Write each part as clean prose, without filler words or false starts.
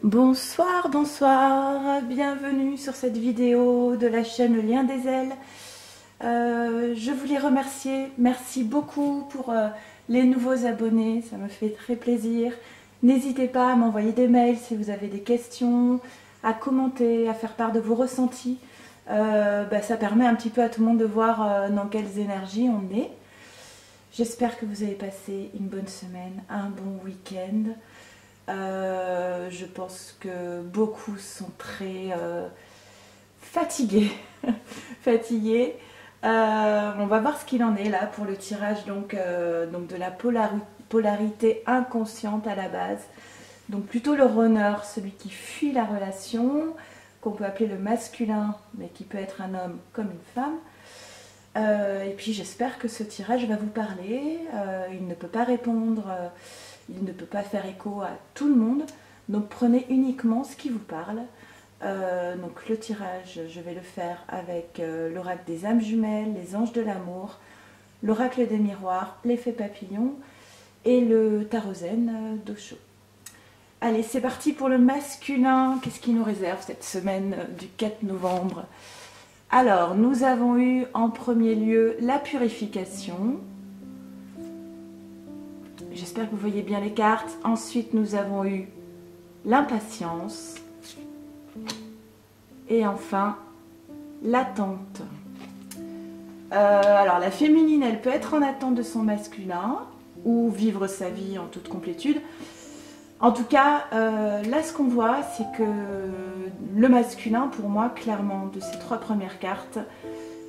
Bonsoir, bonsoir, bienvenue sur cette vidéo de la chaîne Le Lien des Ailes. Je voulais remercier, merci beaucoup pour les nouveaux abonnés, ça me fait très plaisir. N'hésitez pas à m'envoyer des mails si vous avez des questions, à commenter, à faire part de vos ressentis. Ça permet un petit peu à tout le monde de voir dans quelles énergies on est. J'espère que vous avez passé une bonne semaine, un bon week-end. Je pense que beaucoup sont très fatigués. fatigués. On va voir ce qu'il en est là pour le tirage donc de la polarité inconsciente à la base. Donc plutôt le runner, celui qui fuit la relation, qu'on peut appeler le masculin, mais qui peut être un homme comme une femme. Et puis j'espère que ce tirage va vous parler. Il ne peut pas répondre, il ne peut pas faire écho à tout le monde. Donc prenez uniquement ce qui vous parle. Donc le tirage, je vais le faire avec l'oracle des âmes jumelles, les anges de l'amour, l'oracle des miroirs, l'effet papillon et le tarot zen d'Osho. Allez, c'est parti pour le masculin. Qu'est-ce qui nous réserve cette semaine du 4 novembre? Alors, nous avons eu en premier lieu la purification. J'espère que vous voyez bien les cartes. Ensuite, nous avons eu l'impatience. Et enfin, l'attente. Alors, la féminine, elle peut être en attente de son masculin ou vivre sa vie en toute complétude. En tout cas, là, ce qu'on voit, c'est que le masculin, pour moi, clairement, de ces trois premières cartes,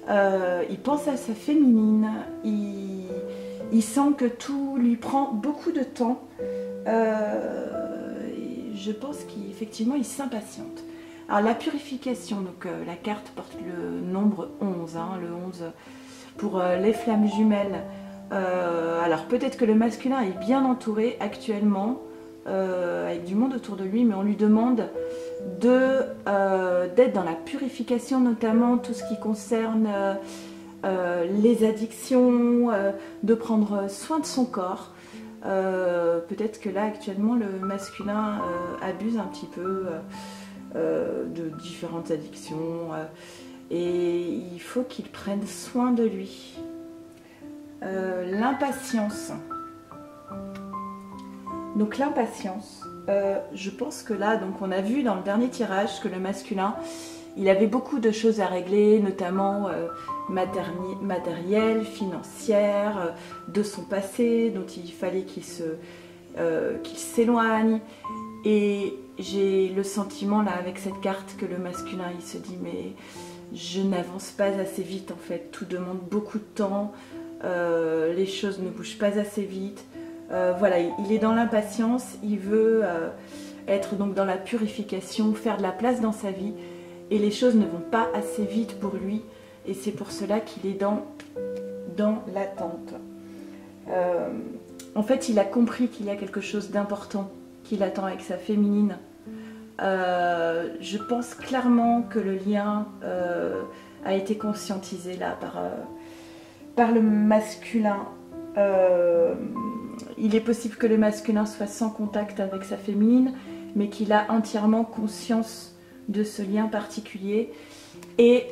il pense à sa féminine, il sent que tout lui prend beaucoup de temps. Et je pense qu'effectivement, il s'impatiente. Alors, la purification, donc la carte porte le nombre 11, hein, le 11 pour les flammes jumelles. Alors, peut-être que le masculin est bien entouré actuellement, avec du monde autour de lui, mais on lui demande d'être dans la purification, notamment tout ce qui concerne les addictions, de prendre soin de son corps. Peut-être que là actuellement le masculin abuse un petit peu de différentes addictions et il faut qu'il prenne soin de lui. L'impatience. Donc l'impatience, je pense que là, donc on a vu dans le dernier tirage que le masculin, il avait beaucoup de choses à régler, notamment matérielles, financières, de son passé, dont il fallait qu'il s'éloigne. Et j'ai le sentiment là avec cette carte que le masculin, il se dit mais je n'avance pas assez vite en fait, tout demande beaucoup de temps, les choses ne bougent pas assez vite. Voilà, il est dans l'impatience, il veut être donc dans la purification, faire de la place dans sa vie et les choses ne vont pas assez vite pour lui et c'est pour cela qu'il est dans l'attente. En fait, il a compris qu'il y a quelque chose d'important qu'il attend avec sa féminine. Je pense clairement que le lien a été conscientisé là par le masculin. Il est possible que le masculin soit sans contact avec sa féminine, mais qu'il a entièrement conscience de ce lien particulier. Et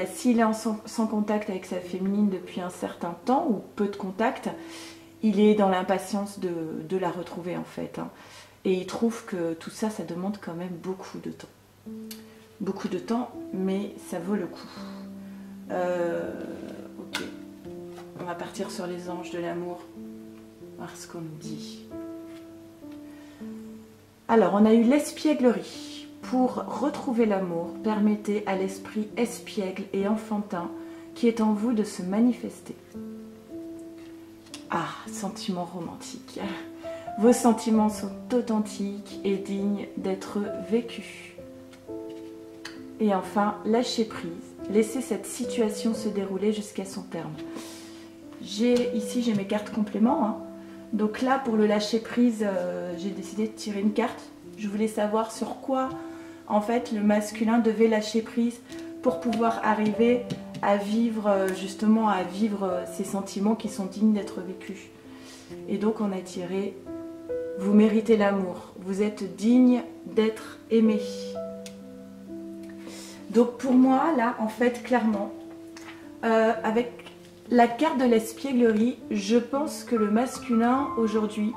s'il est sans contact avec sa féminine depuis un certain temps, ou peu de contact, il est dans l'impatience de la retrouver en fait. Hein. Et il trouve que tout ça, ça demande quand même beaucoup de temps. Beaucoup de temps, mais ça vaut le coup. Ok. On va partir sur les anges de l'amour, voir ce qu'on nous dit. Alors, on a eu l'espièglerie. Pour retrouver l'amour, permettez à l'esprit espiègle et enfantin qui est en vous de se manifester. Ah, sentiments romantiques. Vos sentiments sont authentiques et dignes d'être vécus. Et enfin, lâchez prise. Laissez cette situation se dérouler jusqu'à son terme. Ici, j'ai mes cartes compléments. Hein. Donc là, pour le lâcher prise, j'ai décidé de tirer une carte. Je voulais savoir sur quoi, en fait, le masculin devait lâcher prise pour pouvoir arriver à vivre, justement, à vivre ces sentiments qui sont dignes d'être vécus. Et donc, on a tiré Vous méritez l'amour. Vous êtes digne d'être aimé. Donc pour moi, là, en fait, clairement, avec la carte de l'espièglerie, je pense que le masculin, aujourd'hui,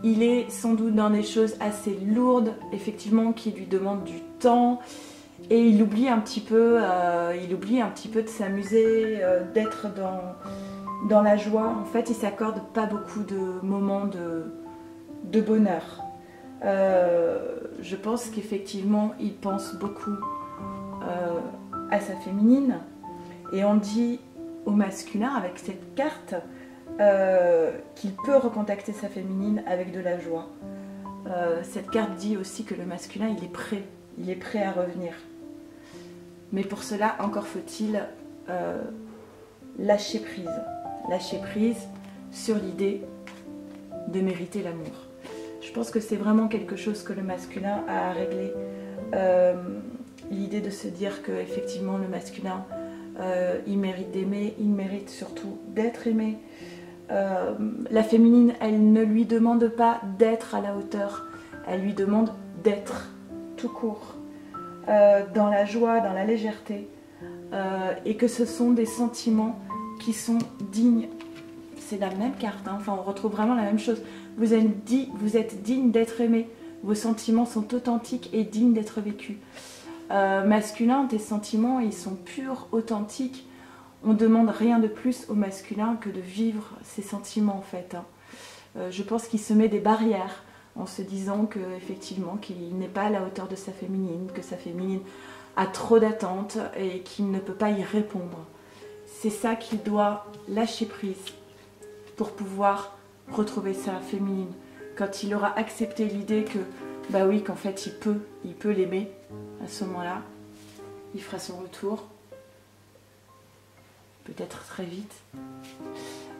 il est sans doute dans des choses assez lourdes, effectivement, qui lui demandent du temps. Et il oublie un petit peu de s'amuser, d'être dans la joie. En fait, il s'accorde pas beaucoup de moments de bonheur. Je pense qu'effectivement, il pense beaucoup à sa féminine. Et on dit au masculin, avec cette carte, qu'il peut recontacter sa féminine avec de la joie. Cette carte dit aussi que le masculin, il est prêt à revenir. Mais pour cela, encore faut-il lâcher prise sur l'idée de mériter l'amour. Je pense que c'est vraiment quelque chose que le masculin a à régler. L'idée de se dire que effectivement le masculin, il mérite d'aimer, il mérite surtout d'être aimé. La féminine, elle ne lui demande pas d'être à la hauteur, elle lui demande d'être tout court. Dans la joie, dans la légèreté, et que ce sont des sentiments qui sont dignes. C'est la même carte, hein. Enfin on retrouve vraiment la même chose. Vous êtes digne d'être aimé, vos sentiments sont authentiques et dignes d'être vécus. Masculin, tes sentiments, ils sont purs, authentiques. On ne demande rien de plus au masculin que de vivre ses sentiments en fait, hein. Je pense qu'il se met des barrières en se disant qu'effectivement qu'il n'est pas à la hauteur de sa féminine, que sa féminine a trop d'attentes et qu'il ne peut pas y répondre. C'est ça qu'il doit lâcher prise pour pouvoir retrouver sa féminine. Quand il aura accepté l'idée que, bah oui, qu'en fait il peut l'aimer, à ce moment-là, il fera son retour. Peut-être très vite.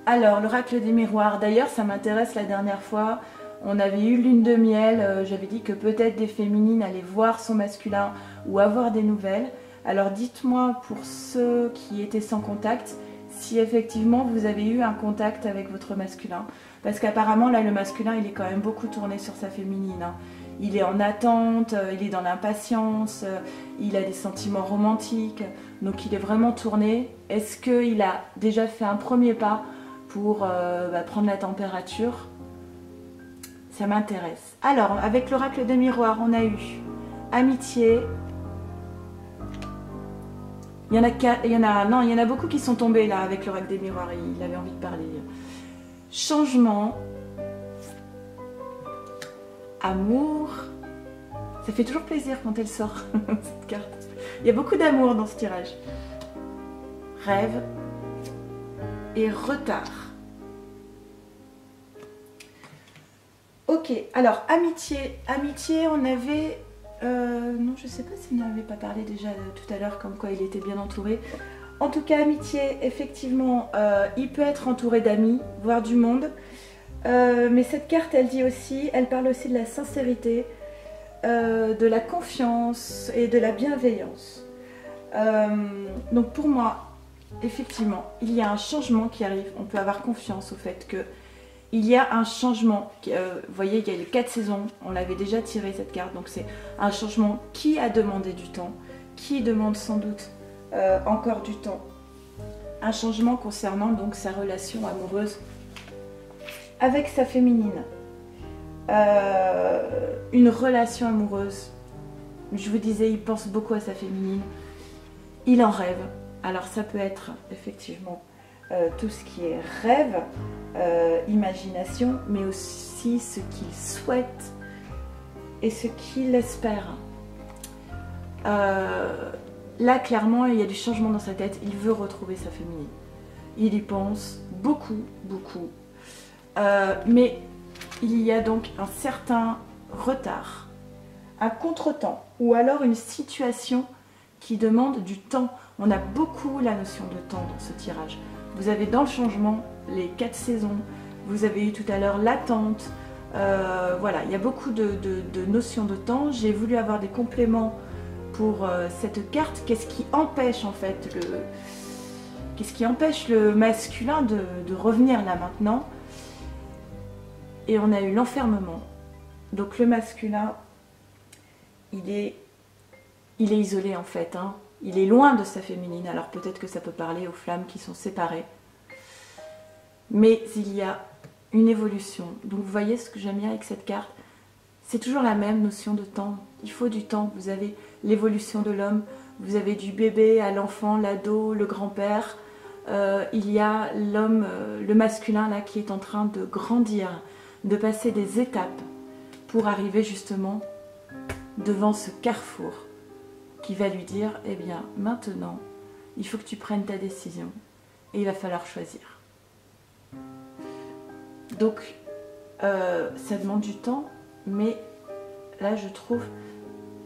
Alors, l'oracle des miroirs. D'ailleurs, ça m'intéresse la dernière fois. On avait eu lune de miel, j'avais dit que peut-être des féminines allaient voir son masculin ou avoir des nouvelles. Alors dites-moi pour ceux qui étaient sans contact, si effectivement vous avez eu un contact avec votre masculin. Parce qu'apparemment là le masculin il est quand même beaucoup tourné sur sa féminine, hein. Il est en attente, il est dans l'impatience, il a des sentiments romantiques, donc il est vraiment tourné. Est-ce qu'il a déjà fait un premier pas pour prendre la température ? Ça m'intéresse. Alors, avec l'oracle des miroirs, on a eu amitié. Il y en a beaucoup qui sont tombés là avec l'oracle des miroirs. Il avait envie de parler. Changement. Amour. Ça fait toujours plaisir quand elle sort, cette carte. Il y a beaucoup d'amour dans ce tirage. Rêve et retard. Ok, alors amitié, on avait, non je sais pas si on n'avait pas parlé déjà tout à l'heure comme quoi il était bien entouré. En tout cas amitié, effectivement, il peut être entouré d'amis, voire du monde. Mais cette carte elle parle aussi de la sincérité, de la confiance et de la bienveillance. Donc pour moi, effectivement, il y a un changement qui arrive, on peut avoir confiance au fait que il y a un changement, vous voyez il y a les 4 saisons, on l'avait déjà tiré cette carte, donc c'est un changement qui a demandé du temps, qui demande sans doute encore du temps. Un changement concernant donc sa relation amoureuse avec sa féminine. Une relation amoureuse, je vous disais il pense beaucoup à sa féminine, il en rêve, alors ça peut être effectivement tout ce qui est rêve, imagination, mais aussi ce qu'il souhaite et ce qu'il espère. Là, clairement, il y a du changement dans sa tête. Il veut retrouver sa féminine. Il y pense beaucoup, beaucoup. Mais il y a donc un certain retard, un contretemps, ou alors une situation qui demande du temps. On a beaucoup la notion de temps dans ce tirage. Vous avez dans le changement les 4 saisons, vous avez eu tout à l'heure l'attente, voilà, il y a beaucoup de notions de temps. J'ai voulu avoir des compléments pour cette carte. Qu'est-ce qui empêche en fait le masculin de revenir là maintenant? Et on a eu l'enfermement, Donc le masculin, il est isolé en fait, hein. Il est loin de sa féminine. Alors peut-être que ça peut parler aux flammes qui sont séparées. Mais il y a une évolution. Donc vous voyez ce que j'aime bien avec cette carte, c'est toujours la même notion de temps. Il faut du temps. Vous avez l'évolution de l'homme, vous avez du bébé à l'enfant, l'ado, le grand-père. Il y a l'homme, le masculin là qui est en train de grandir, de passer des étapes pour arriver justement devant ce carrefour qui va lui dire, eh bien maintenant, il faut que tu prennes ta décision et il va falloir choisir. Donc, ça demande du temps, mais là je trouve,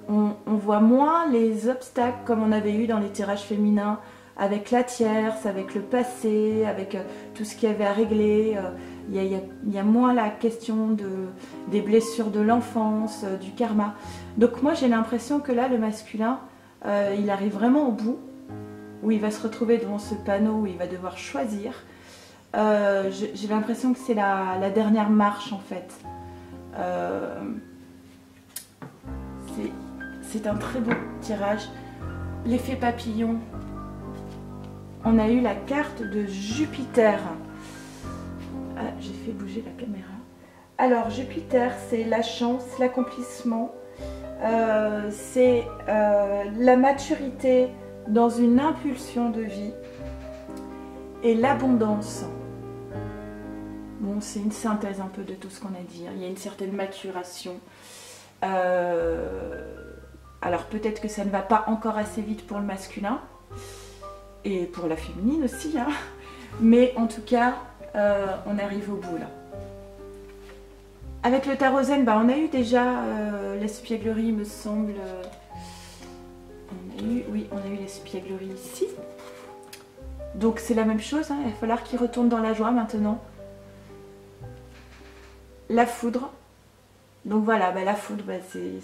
on voit moins les obstacles comme on avait eu dans les tirages féminins, avec la tierce, avec le passé, avec tout ce qu'il y avait à régler. Il y a moins la question des blessures de l'enfance, du karma. Donc moi j'ai l'impression que là le masculin, il arrive vraiment au bout, où il va se retrouver devant ce panneau, où il va devoir choisir. J'ai l'impression que c'est la dernière marche en fait. C'est un très beau tirage. L'effet papillon. On a eu la carte de Jupiter. Ah, j'ai fait bouger la caméra. Alors Jupiter, c'est la chance, l'accomplissement. C'est la maturité dans une impulsion de vie. Et l'abondance. Bon, c'est une synthèse un peu de tout ce qu'on a dit. Il y a une certaine maturation. Alors peut-être que ça ne va pas encore assez vite pour le masculin. Et pour la féminine aussi. Hein. Mais en tout cas, on arrive au bout là. Avec le tarot zen, on a eu déjà l'espièglerie, me semble. On a eu l'espièglerie ici. Donc c'est la même chose, hein. Il va falloir qu'il retourne dans la joie maintenant. La foudre. Donc voilà, la foudre, c'est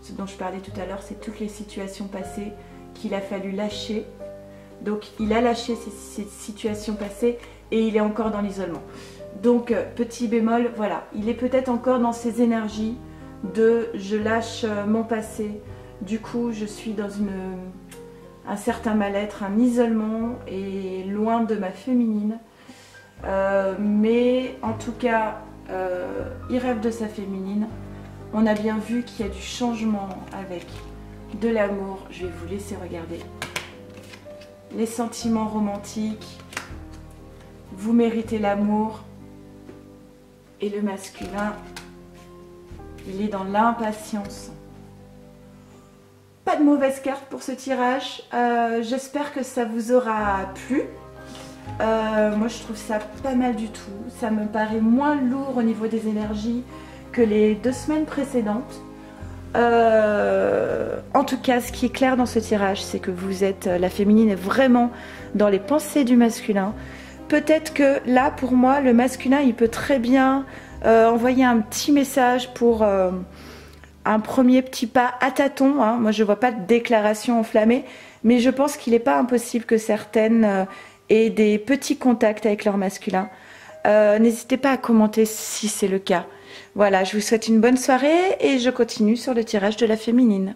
ce dont je parlais tout à l'heure, c'est toutes les situations passées qu'il a fallu lâcher. Donc il a lâché ces situations passées et il est encore dans l'isolement. Donc petit bémol, voilà, il est peut-être encore dans ces énergies de je lâche mon passé, du coup je suis dans un certain mal-être, un isolement et loin de ma féminine. Mais en tout cas, il rêve de sa féminine. On a bien vu qu'il y a du changement avec de l'amour. Je vais vous laisser regarder. Les sentiments romantiques, vous méritez l'amour. Et le masculin, il est dans l'impatience. Pas de mauvaise carte pour ce tirage. J'espère que ça vous aura plu. Moi je trouve ça pas mal du tout. Ça me paraît moins lourd au niveau des énergies que les 2 semaines précédentes. En tout cas, ce qui est clair dans ce tirage, c'est que vous êtes, la féminine est vraiment dans les pensées du masculin. Peut-être que là, pour moi, le masculin, il peut très bien envoyer un petit message pour un premier petit pas à tâtons. Hein. Moi, je ne vois pas de déclaration enflammée, mais je pense qu'il n'est pas impossible que certaines aient des petits contacts avec leur masculin. N'hésitez pas à commenter si c'est le cas. Voilà, je vous souhaite une bonne soirée et je continue sur le tirage de la féminine.